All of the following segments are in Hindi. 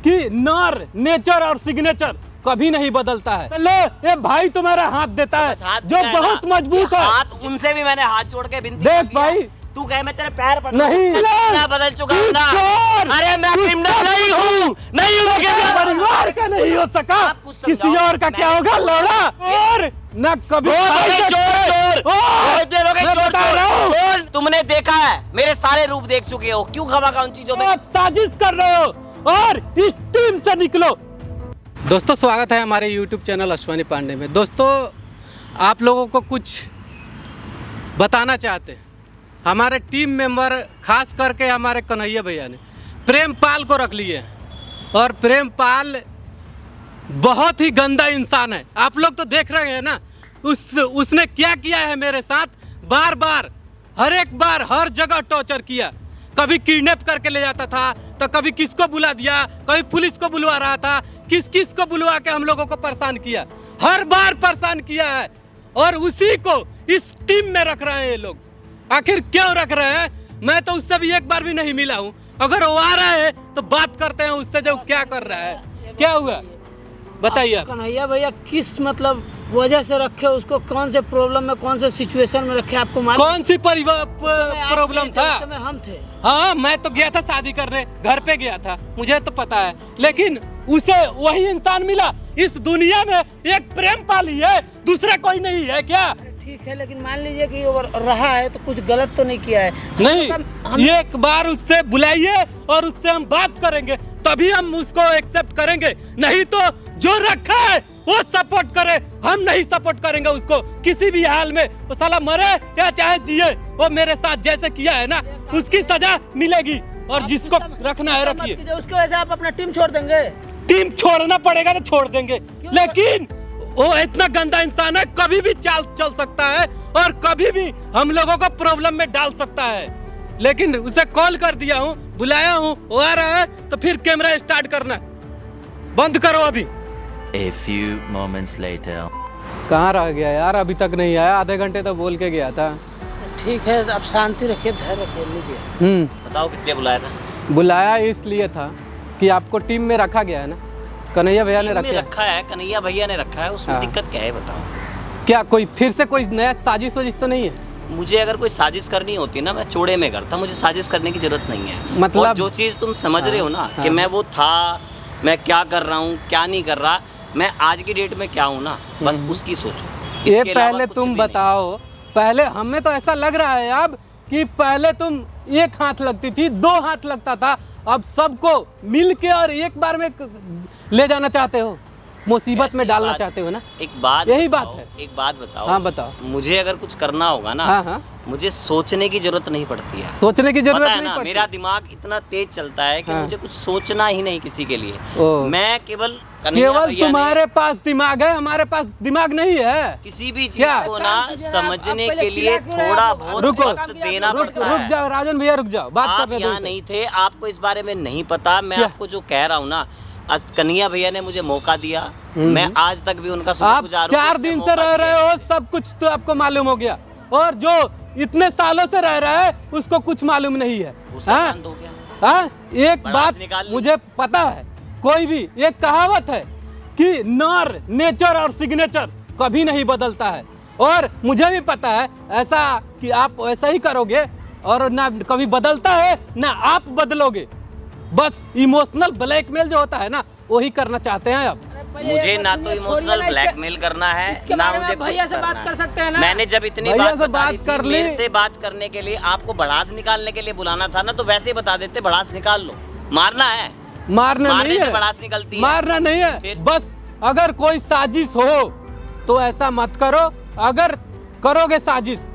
कि नर नेचर और सिग्नेचर कभी नहीं बदलता है। ले ये भाई तुम्हारा हाथ देता है जो बहुत मजबूत है। हाथ उनसे भी मैंने हाथ जोड़ के विनती देख भाई, तू कहे मैं तेरे पैर पड़ नहीं मैं बदल चुका हूँ ना। अरे मैं क्रिमिनल नहीं हूँ, नहीं हूँ। परिवार का नहीं हो सका, किसी और का क्या होगा लौड़ा। और न कभी चोर तुमने देखा है, मेरे सारे रूप देख चुके हो, क्यों खमा उन चीजों में साजिश कर रहे हो और इस टीम से निकलो। दोस्तों स्वागत है हमारे YouTube चैनल अश्वनी पांडे में। दोस्तों आप लोगों को कुछ बताना चाहते हैं। हमारे टीम मेंबर खास करके हमारे कन्हैया भैया ने प्रेमपाल को रख लिए और प्रेमपाल बहुत ही गंदा इंसान है। आप लोग तो देख रहे हैं ना उसने क्या किया है मेरे साथ। बार बार हर एक बार हर जगह टॉर्चर किया। कभी किडनैप करके ले जाता था तो कभी किसको बुला दिया, कभी पुलिस को बुलवा रहा था, किस किस को बुलवा के हम लोगों को परेशान किया, हर बार परेशान किया है। और उसी को इस टीम में रख रहे हैं ये लोग। आखिर क्यों रख रहे हैं? मैं तो उससे भी एक बार भी नहीं मिला हूँ। अगर वो आ रहा है तो बात करते हैं उससे जो क्या कर रहा है। क्या हुआ बताइए। कन्हैया भैया किस मतलब वजह से रखे उसको, कौन से प्रॉब्लम में, कौन से सिचुएशन में रखे आपको मालूम? कौन सी प्रॉब्लम था? हम थे। हाँ मैं तो गया था शादी करने, घर पे गया था, मुझे तो पता है। लेकिन उसे वही इंसान मिला। इस दुनिया में एक प्रेमपाल ही है, दूसरा कोई नहीं है क्या? ठीक है, लेकिन मान लीजिए कि वो रहा है तो कुछ गलत तो नहीं किया है। नहीं, एक बार उससे बुलाइए और उससे हम बात करेंगे, तभी हम उसको एक्सेप्ट करेंगे। नहीं तो जो रखा है वो सपोर्ट करे, हम नहीं सपोर्ट करेंगे उसको किसी भी हाल में। वो साला मरे या चाहे जिए, वो मेरे साथ जैसे किया है ना उसकी सजा मिलेगी। और जिसको रखना है रखिए। उसकी वजह से आप अपना टीम छोड़ देंगे? टीम छोड़ना पड़ेगा तो छोड़ देंगे, लेकिन वो इतना गंदा इंसान है, कभी भी चल सकता है और कभी भी हम लोगों को प्रॉब्लम में डाल सकता है। लेकिन उसे कॉल कर दिया हूँ, बुलाया हूँ, वो आ रहा है तो फिर कैमरा स्टार्ट करना। बंद करो अभी। A few moments later. कहाँ रह गया यार? अभी तक नहीं आया, आधे घंटे तो बोल के गया था। ठीक है, अब शांति रखिए, धैर्य रखिए, लीजिए। बताओ किस लिए बुलाया था? बुलाया इसलिए था कि आपको टीम में रखा गया है ना, कन्हैया भैया ने रखा है। कन्हैया भैया ने रखा है, उसमें दिक्कत क्या है बताओ? क्या कोई फिर से कोई नया साजिश वजिश तो नहीं है? मुझे अगर कोई साजिश करनी होती ना मैं चौड़े में करता, मुझे साजिश करने की जरूरत नहीं है। मतलब और जो चीज़ तुम समझ रहे हो ना कि मैं वो था, मैं क्या कर रहा हूँ क्या नहीं कर रहा, मैं आज की डेट में क्या हूँ ना, बस उसकी सोचो। ये पहले तुम बताओ, पहले हमें तो ऐसा लग रहा है अब कि पहले तुम एक हाथ लगती थी, दो हाथ लगता था, अब सबको मिल के और एक बार में ले जाना चाहते हो, मुसीबत में डालना चाहते हो ना। एक बात यही बात है। एक बात बताओ। हाँ बताओ। मुझे अगर कुछ करना होगा ना, हाँ, मुझे सोचने की जरूरत नहीं पड़ती है। सोचने की जरूरत नहीं ना, पड़ती। मेरा दिमाग इतना तेज चलता है कि मुझे कुछ सोचना ही नहीं किसी के लिए। मैं केवल तुम्हारे पास दिमाग है, हमारे पास दिमाग नहीं है। किसी भी चीज को ना समझने के लिए थोड़ा बहुत वक्त देना पड़ता है। रुक जाओ राजन भैया, रुक जाओ, बात आप यहाँ नहीं थे, आपको इस बारे में नहीं पता। मैं आपको जो कह रहा हूँ ना, कन्हैया भैया ने मुझे मौका दिया, मैं आज तक भी उनका शुक्रगुजार हूं। 4 दिन से रह रहे हो, सब कुछ तो आपको मालूम हो गया, और जो इतने सालों से रह रहा है उसको कुछ मालूम नहीं है। एक बात मुझे पता है, कोई भी एक कहावत है कि नर नेचर और सिग्नेचर कभी नहीं बदलता है, और मुझे भी पता है ऐसा कि आप ऐसा ही करोगे और ना कभी बदलता है ना आप बदलोगे। बस इमोशनल ब्लैकमेल जो होता है ना, वही करना चाहते हैं आप। मुझे ना तो इमोशनल ब्लैकमेल करना है, ना मुझे भैया से बात कर सकते हैं ना। मैंने जब इतनी बात कर ली, मेरे से बात करने के लिए आपको भड़ास निकालने के लिए बुलाना था ना, तो वैसे ही बता देते भड़ास निकाल लो। मारना है, मारना नहीं है, भड़ास निकलती है। मारना नहीं है, बस अगर कोई साजिश हो तो ऐसा मत करो, अगर करोगे साजिश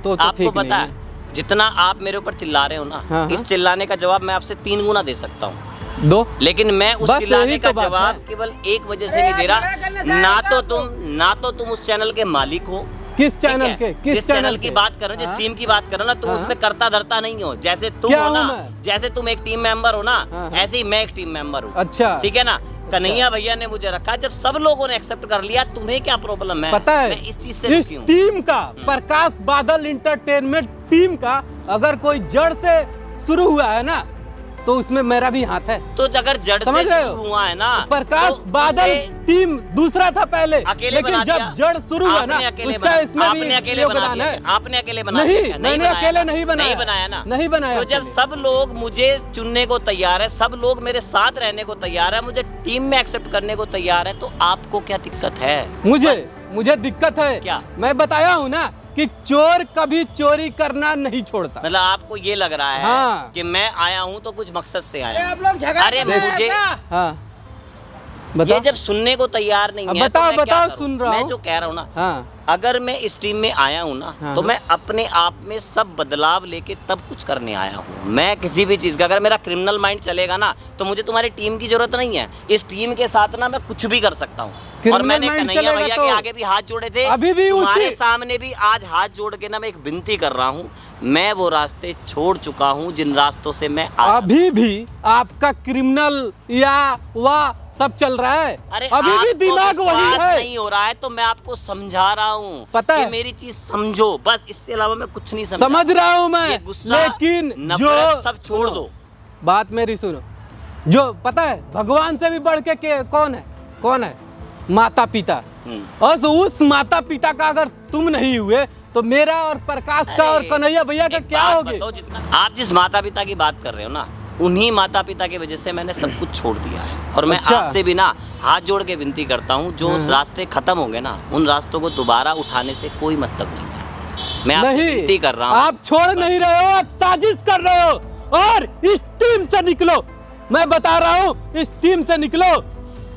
तो आपको पता है जितना आप मेरे ऊपर चिल्ला रहे हो ना, इस चिल्लाने का जवाब मैं आपसे 3 गुना दे सकता हूँ। दो, लेकिन मैं उस चिल्लाने का जवाब केवल एक वजह से नहीं दे रहा, ना तो तुम उस चैनल के मालिक हो। किस चैनल के? जिस चैनल की बात कर रहे हो, जिस टीम की बात कर रहे हो ना, तुम उसमें करता धरता नहीं हो। जैसे तुम हो ना, जैसे तुम एक टीम मेंबर हो ना, ऐसे ही मैं एक टीम मेंबर हूँ। अच्छा, ठीक है ना। कन्हैया भैया ने मुझे रखा, जब सब लोगों ने एक्सेप्ट कर लिया, तुम्हें क्या प्रॉब्लम है? पता है, मैं इस चीज से इस टीम का, प्रकाश बादल इंटरटेनमेंट टीम का अगर कोई जड़ से शुरू हुआ है ना, तो उसमें मेरा भी हाथ है। तो अगर जड़ समझ से रहे हो? शुरू हुआ है ना, प्रकाश तो बादल उसे टीम दूसरा था पहले, अकेले लेकिन बना जब दिया। जड़ शुरू हुआ ना, आपने अकेले उसका बना, इसमें आपने भी अकेले बना योगदान दिया, है। आपने अकेले बना नहीं, दिया, मैंने बनाया अकेले ना, नहीं बनाया। नहीं बनाया ना, नहीं बनाया तो जब अकेले। सब लोग मुझे चुनने को तैयार है, सब लोग मेरे साथ रहने को तैयार है, मुझे टीम में एक्सेप्ट करने को तैयार है, तो आपको क्या दिक्कत है? मुझे दिक्कत है क्या? मैं बताया हूँ ना कि चोर कभी चोरी करना नहीं छोड़ता। मतलब आपको ये लग रहा है हाँ। कि मैं आया हूँ तो कुछ मकसद से आया हूँ। आप लोग झगड़ा अरे कर रहे हैं मुझे क्या? हाँ ये बताओ। जब सुनने को तैयार नहीं अब है, बताओ, तो मैं क्या बताओ, करूं? सुन रहा मैं हूं। जो कह रहा हूँ ना, हाँ अगर मैं इस टीम में आया हूँ ना, हाँ, तो हाँ। मैं अपने आप में सब बदलाव लेके तब कुछ करने आया हूँ। मैं किसी भी चीज़ का, अगर मेरा क्रिमिनल माइंड चलेगा ना, तो मुझे तुम्हारी टीम की जरूरत नहीं है। इस टीम के साथ ना मैं कुछ भी कर सकता हूँ। और क्रिमिनल मैंने माइंड कन्हैया चलेगा भैया तो के आगे भी हाथ जोड़े थे, अभी भी तुम्हारे उसी- सामने भी आज हाथ जोड़ के ना मैं एक विनती कर रहा हूँ। मैं वो रास्ते छोड़ चुका हूँ जिन रास्तों से मैं अभी भी आपका क्रिमिनल या वह सब चल रहा है। अरे अभी भी आपको दिमाग वही विश्वास है। नहीं हो रहा है, तो मैं आपको समझा रहा हूँ। पता कि है। मेरी चीज समझो, बस इससे अलावा मैं कुछ नहीं समझा। समझ रहा हूँ मैं, ये गुस्सा, लेकिन नफरत सब छोड़ दो। बात मेरी सुनो, जो पता है भगवान से भी बढ़ के कौन है? कौन है? माता पिता। और उस माता पिता का अगर तुम नहीं हुए तो मेरा और प्रकाश का और अरे, कन्हैया भैया का एक क्या बात होगे? बताओ, जितना आप जिस माता पिता की बात कर रहे हो ना, उन्हीं माता पिता की वजह से मैंने सब कुछ छोड़ दिया है। और मैं अच्छा। आपसे भी ना हाथ जोड़ के विनती करता हूँ, जो उस रास्ते खत्म होंगे ना, उन रास्तों को दोबारा उठाने से कोई मतलब नहीं है। मैं आपसे नहीं, विनती कर रहा हूँ। आप छोड़ नहीं रहे हो, आप साजिश कर रहे हो। और इस टीम से निकलो, मैं बता रहा हूँ, इस टीम से निकलो।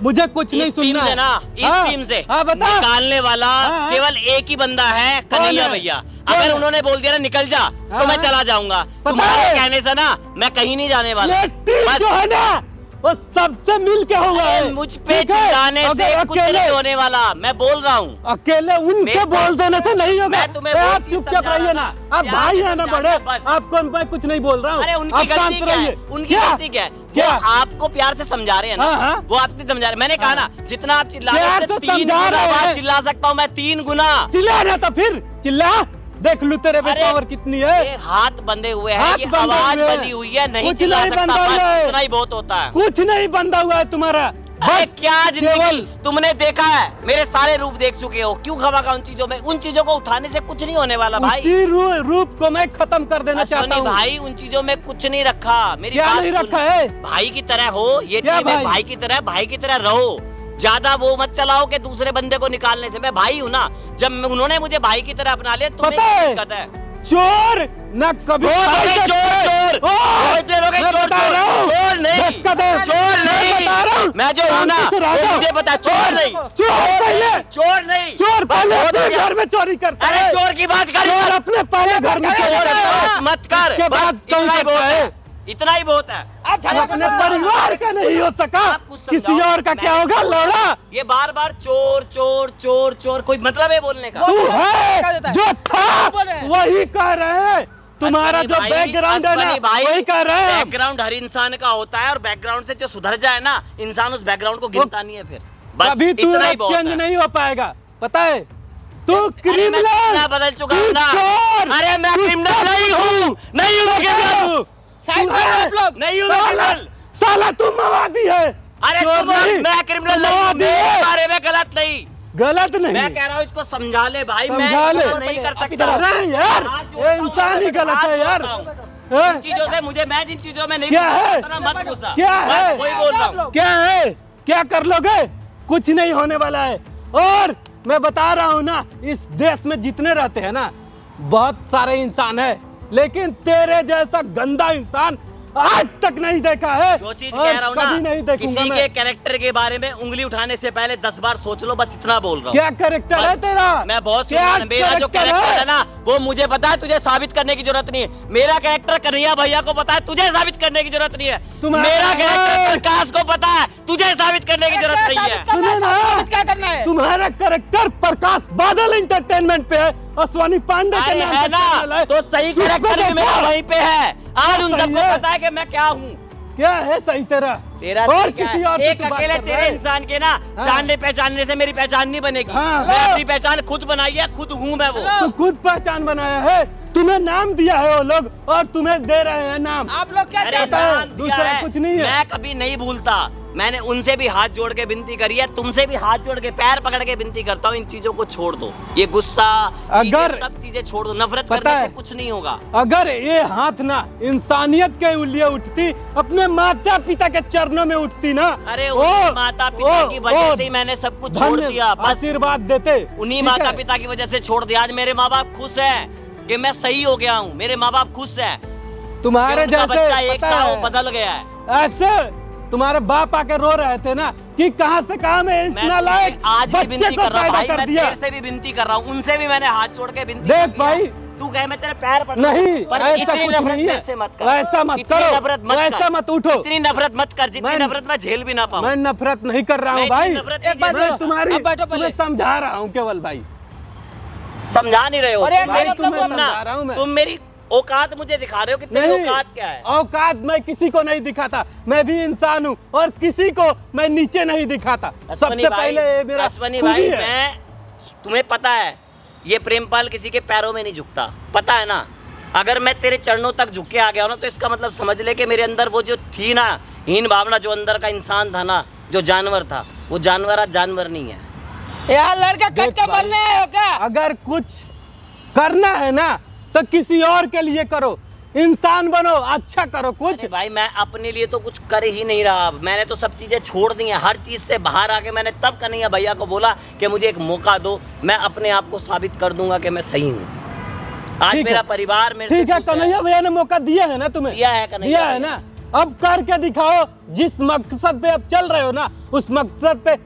मुझे कुछ नहीं इस टीम सुनना से है। ना, इस हाँ, टीम से हाँ, बता। निकालने वाला हाँ। केवल एक ही बंदा है, कन्हैया है? भैया। कौन अगर है? उन्होंने बोल दिया ना निकल जा, तो हाँ। मैं चला जाऊंगा। पता तुम्हारे है। कहने से ना मैं कहीं नहीं जाने वाला। ये टीम बस जो है ना, वो सबसे मिल के होगा। अरे मुझ पे चिल्लाने से कुछ नहीं होने वाला, मैं बोल रहा हूँ। अकेले उनके मैं- बोल देने से नहीं होगा। मैं तुम्हें आप वही चीज़ चुपचाप समझा रहिए रहा ना, था। आप प्यार भाई से है ना समझा बड़े, रहा बस। आपको मैं कुछ नहीं बोल रहा हूँ। अरे उनकी आप गलती शांत क्या है? रहिए। उनकी क्या? गलती क्या है? क्या? वो आपको प्यार से समझा रहे हैं ना, हाँ, हाँ। वो आपको समझा रहे हैं। मैंने कहा ना, जितना आप चिल्ला प्यार रहे थे, से 3 समझा गुना रहे बात हैं। चिल्ला सकता हूँ मैं, 3 गुना। चिल्ला ना तो फिर चिल्ला, देख लू तेरे में अरे, पावर कितनी है। ये हाथ बंधे हुए हैं, हाथ ये बंधे आवाज हुए हैं। बंधी हुई है, नहीं कुछ चिल्ला नहीं सकता, बंधा बस हुआ है। इतना ही बहुत होता है। कुछ नहीं बंधा हुआ है तुम्हारा। अरे बस क्या जिंदगी केवल तुमने देखा है, मेरे सारे रूप देख चुके हो, क्यों खबा का उन चीजों में? उन चीजों को उठाने से कुछ नहीं होने वाला भाई। उसी रूप को मैं खत्म कर देना चाहता अश्वनी हूँ। भाई, उन चीजों में कुछ नहीं रखा। मेरी क्या बात नहीं सुन। रखा है? भाई की तरह हो, ये क्या टीम है, भाई? भाई की तरह रहो। ज्यादा वो मत चलाओ कि दूसरे बंदे को निकालने से। मैं भाई हूँ ना, जब उन्होंने मुझे भाई की तरह अपना लिया, तुम्हें पता क्या है? दिक्कत है? चोर न कभी चोर भाई नहीं, से- चोर, चोर। ओ, इतने लोग हैं, मैं चोर, बता चोर, रहा हूँ। चोर नहीं, धक्का दे। चोर मैं नहीं। बता रहा हूँ। मैं जो हूँ ना, शांति से रह वो जाओ। मुझे पता है, चोर नहीं। चोर पहले, चोर नहीं। चोर पहले बहुत अपने हो गया। घर में चोरी करता अरे है। चोर की बात कर, चोर अपने पहले घर में चोरी चोर करता है। मत कर, उसके बस बाद कहीं इतना ही बहुत करता है, है। इतना ही बहुत है। अब अपने परिवार का नहीं हो सका, आप कुछ किसी समझाओ। और का क्या मैंने होगा? बोला, लौड़ा ये बार बार चोर चोर चोर चोर, कोई मतलब है बोलने का? तू है जो था वही कह रहे हैं। तुम्हारा अश्वनी जो भाई, बैकग्राउंड है ना, अश्वनी भाई, वही कह रहे हैं हम। बैकग्राउंड हर इंसान का होता है, और बैकग्राउंड से जो सुधर जाए ना इंसान, उस बैकग्राउंड को गिनता नहीं है फिर। बस कभी तू इतना ही बहुत चेंज है। नहीं हो पाएगा, पता है? तू अरे मैं क्रिमिनल, कितना बदल चुका हूँ ना। अरे मैं क्रिमिनल नहीं हूँ, नहीं हूँ मैं क्रिमिनल, साइड में आप लोग नहीं हूँ मैं क्रिमिनल। साला तू मवादी है। अरे चोर तुम, नहीं, मैं क्रिमिनल तू नहीं हूँ, मवादी मेरे है। बारे में गलत नहीं। गलत नहीं, मैं कह रहा हूँ इसको समझा ले भाई, मैं समझा ले। इसको नहीं कर सकता। अरे यार, हाथ जोड़ता ये हूँ, इंसान ही गलत हाथ है यार। जोड़ता हूँ। हैं? इन चीजों से मुझे, मैं जिन चीजों में नहीं क्या घुसा है? सकता ना, मत घुसा। क्या बस है? वही बोल रहा हूँ। क्या है? क्या कर लोगे? कुछ नहीं होने वाला है। और मैं बता रहा हूँ ना, इस देश में जितने रहते हैं ना, बहुत सारे इंसान है, लेकिन तेरे जैसा गंदा इंसान आज तक नहीं देखा है। जो चीज और कह रहा हूँ कभी ना, नहीं देखूंगा किसी मैं। के कैरेक्टर के बारे में उंगली उठाने से पहले 10 बार सोच लो, बस इतना बोल रहा हूँ। क्या कैरेक्टर है बस, तेरा? मैं बहुत क्या सुना, मेरा जो कैरेक्टर कैरेक्टर है? है ना, वो मुझे पता है, तुझे साबित करने की जरूरत नहीं है। मेरा कैरेक्टर कन्हैया भैया को पता है, तुझे साबित करने की जरूरत नहीं है। तुम्हारा मेरा कैरेक्टर है। प्रकाश को पता है, तुझे साबित करने की जरूरत नहीं है। सुनो ना, क्या करना है? तुम्हारा कैरेक्टर प्रकाश बादल एंटरटेनमेंट पे है, अश्वनी पांडे के अरे नाम है से ना, चैनल है। तो सही उसको कैरेक्टर भी मेरा देखो। वहीं पे है। आज उन सही सबको है। पता है कि मैं क्या हूँ। क्या है सही तेरा? तेरा और ठीक है। किसी और से एक तू बात अकेले कर रहा तेरे है? इंसान के ना हाँ। जानने पहचानने से मेरी पहचान नहीं बनेगी। हाँ। मैं अपनी पहचान खुद बनाई है, खुद हूँ मैं वो। तू खुद पहचान बनाया है, तुम्हें नाम दिया है वो लोग और तुम्हें दे रहे हैं नाम। आप लोग क्या अरे चाहते है? हैं? नाम दिया दूसरा है। कुछ नहीं है। मैं कभी नहीं भूलता, मैंने उनसे भी हाथ जोड़ के विनती करी है, तुमसे भी हाथ जोड़ के पैर पकड़ के विनती करता हूँ, इन चीजों को छोड़ दो। ये गुस्सा अगर- सब चीजें छोड़ दो, नफरत पता करने है, से कुछ नहीं होगा। अगर ये हाथ ना इंसानियत के लिए उठती, अपने माता पिता के चरणों में उठती ना, अरे वो- उन्हीं माता पिता वो- की वजह वो से ही मैंने सब कुछ छोड़ धन्य दिया, बस आशीर्वाद देते। उन्हीं ठीक माता है? पिता की वजह से छोड़ दिया। आज मेरे माँ बाप खुश हैं कि मैं सही हो गया हूँ, मेरे माँ बाप खुश हैं तुम्हारे कि उनका बच्चा जैसे एक पता था वो है, बदल गया है। ऐसे तुम्हारे बाप आके रो रहे थे ना कि कहां से कहां में इस मैं नालायक तुमसे आज भी बच्चे विनती को कर रहा हूँ पैदा भाई, कर मैं दिया। तेरे से भी विनती कर रहा हूँ, उनसे भी मैंने हाथ जोड़ के विनती देख कर दिया। भाई, तू कहे मैं तेरे पैर पकड़ नहीं पर ऐसा इतनी कुछ नफरत नहीं है, मेरे से मत कर। वैसा मत इतनी करो, नफरत मत वैसा कर। मत उठो। इतनी नफरत मत कर जितनी मैं- नफरत मैं झेल भी ना पाऊँ। मैं नफरत नहीं कर रहा हूँ नहीं, भाई, नफरत एक बात मैं बोलो, तुम्हारी अब बैठो पहले। तुम्हें समझा रहा हूँ केवल भाई। समझा नहीं रहे हो अरे तुम। भाई, तुम तुम्हें ना- समझा रहा हूँ मैं। तुम मेरी औकात मुझे दिखा रहे हो कि तेरी नहीं, औकात क्या है। औकात मैं किसी को नहीं दिखाता, मैं भी इंसान हूँ और किसी को मैं नीचे नहीं दिखाता। अश्वनी सबसे भाई, पहले ये मेरा अश्वनी खूबी भाई, है। मैं तुम्हें पता है ये प्रेमपाल किसी के पैरों में नहीं झुकता, पता है ना। अगर मैं तेरे चरणों तक झुक के आ गया हूं ना, तो इसका मतलब समझ ले कि मेरे अंदर वो जो थी ना हीन भावना, जो अंदर का इंसान था ना, जो जानवर था, वो जानवर आज जानवर नहीं है। यहाँ लड़का देख कट के भाई, मरने आए हो क्या? अगर कुछ करना है ना तो किसी और के लिए करो, इंसान बनो, अच्छा करो कुछ। अरे भाई मैं अपने लिए तो कुछ कर ही नहीं रहा, मैंने तो सब चीजें छोड़ दी हैं, हर चीज से बाहर आके मैंने तब कन्हैया भैया को बोला कि मुझे एक मौका दो, मैं अपने आप को साबित कर दूंगा कि मैं सही हूँ। आज ठीक मेरा है। परिवार मेरे ठीक से है, खुश है। कन्हैया भैया ने मौका दिया है ना तुम्हें, दिया है कन्हैया दिया है भैया। ना, अब करके दिखाओ। जिस मकसद पे अब चल रहे हो ना, उस मकसद पे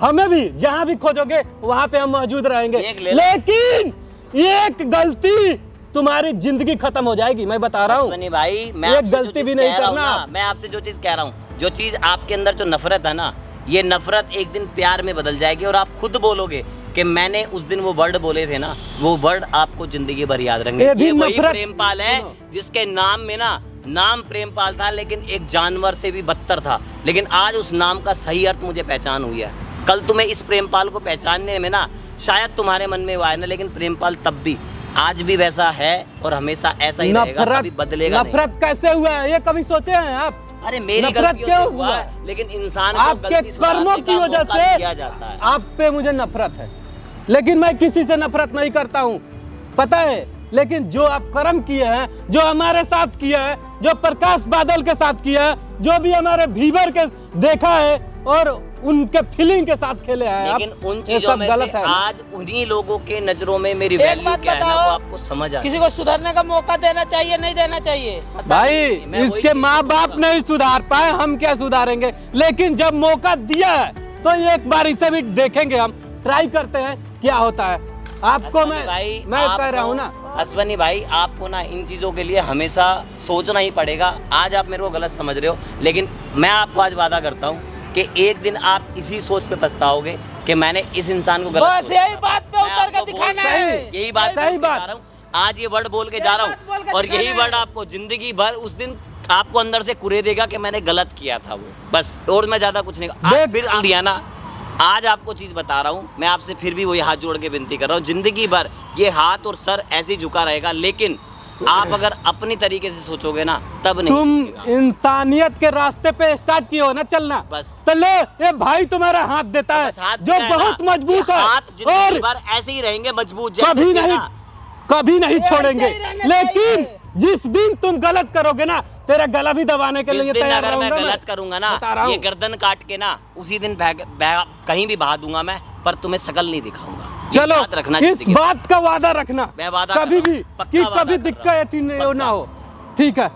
हमें भी जहां भी खोजोगे वहां पे हम मौजूद रहेंगे। एक ले लो। लेकिन एक गलती तुम्हारी जिंदगी खत्म हो जाएगी, मैं बता रहा हूँ। अश्वनी भाई मैं एक आपसे जो गलती चीज़ भी नहीं कह रहा हूँ करना ना, आप। मैं आपसे जो चीज कह रहा हूँ, जो चीज आपके अंदर जो नफरत है ना, ये नफरत एक दिन प्यार में बदल जाएगी और आप खुद बोलोगे कि मैंने उस दिन वो वर्ड बोले थे ना, वो वर्ड आपको जिंदगी भर याद रहेंगे। ये भी ये वही नफरत- प्रेमपाल है जिसके नाम में ना, नाम प्रेमपाल था लेकिन एक जानवर से भी बदतर था, लेकिन आज उस नाम का सही अर्थ मुझे पहचान हुई है। कल तुम्हें इस प्रेमपाल को पहचानने में ना शायद तुम्हारे मन में वो आए ना, लेकिन प्रेमपाल तब भी आज भी वैसा है और हमेशा ऐसा ही रहेगा, कभी बदलेगा नहीं। नफरत कैसे हुआ है ये कभी सोचे हैं आप? अरे मेरी नफरत गलतियों क्यों से हुआ हुआ? है, लेकिन इंसान को आपके गलती सुधारने कर्मों का की वजह मौका से दिया जाता है। आप पे मुझे नफरत है, लेकिन मैं किसी से नफरत नहीं करता हूँ, पता है। लेकिन जो आप कर्म किए हैं, जो हमारे साथ किया है, जो प्रकाश बादल के साथ किया है, जो भी हमारे भीवर के देखा है और उनके फीलिंग के साथ खेले हैं आप, लेकिन उन ये चीजों सब में गलत से है ना। आज उन्हीं लोगों के नजरों में मेरी एक वैल्यू बात क्या है ना, बताओ, वो आपको समझ आ किसी को सुधरने का मौका देना चाहिए, नहीं देना चाहिए? भाई मैं वही इसके चीज़ माँ बाप बोलूंगा। नहीं सुधार पाए, हम क्या सुधारेंगे? लेकिन जब मौका दिया है तो एक बार इसे भी देखेंगे, हम ट्राई करते हैं क्या होता है। आपको अश्वनी भाई, मैं कह रहा हूँ ना, अश्वनी भाई आपको ना इन चीज़ों के लिए हमेशा सोचना ही पड़ेगा। आज आप मेरे को गलत समझ रहे हो, लेकिन मैं आपको आज वादा करता हूँ कि एक दिन आप इसी सोच पे पछताओगे कि मैंने इस इंसान को गलत बस सोचा यही था। बात पे मैं उतर के आपको दिखाना बोल- है। यही बात सही बोल के बात। जा रहा हूँ। आज ये वर्ड बोल के जा रहा बात बोल हूँ के और दिखाना यही है। वर्ड आपको जिंदगी भर उस दिन आपको अंदर से कुरे देगा कि मैंने गलत किया था वो, बस। और मैं ज्यादा कुछ नहीं आज देख- फिर आ दिया ना, आज आपको चीज बता रहा हूँ, मैं आपसे फिर भी वही हाथ जोड़ के विनती कर रहा हूँ, जिंदगी भर ये हाथ और सर ऐसे ही झुका रहेगा, लेकिन आप अगर अपनी तरीके से सोचोगे ना तब नहीं तुम झुकेगा। इंसानियत के रास्ते पे स्टार्ट किए हो ना चलना, बस। तो लो ये भाई तुम्हारा हाथ देता है बस हाथ जो दिया है बहुत ना, मजबूत ये है हाथ जिंदगी और भर ऐसे ही रहेंगे मजबूत, जैसे कभी थे नहीं ना। कभी नहीं ऐसे छोड़ेंगे। ही रहना लेकिन चाहिए। जिस दिन तुम गलत करोगे ना, तेरा गला भी दबाने के जिस लिए दिन तैयार अगर मैं रहूंगा गलत करूंगा ना, बता रहा ये हूँ। गर्दन काट के ना उसी दिन कहीं भी बहा दूंगा मैं, पर तुम्हें शकल नहीं दिखाऊंगा। ये चलो बात रखना इस जिंदगी में। बात का वादा रखना मैं वादा कर कभी रहा हूँ, भी पक्का कि वादा कभी कर रहा हूँ, दिक्कत ना पक्का। हो, ठीक है।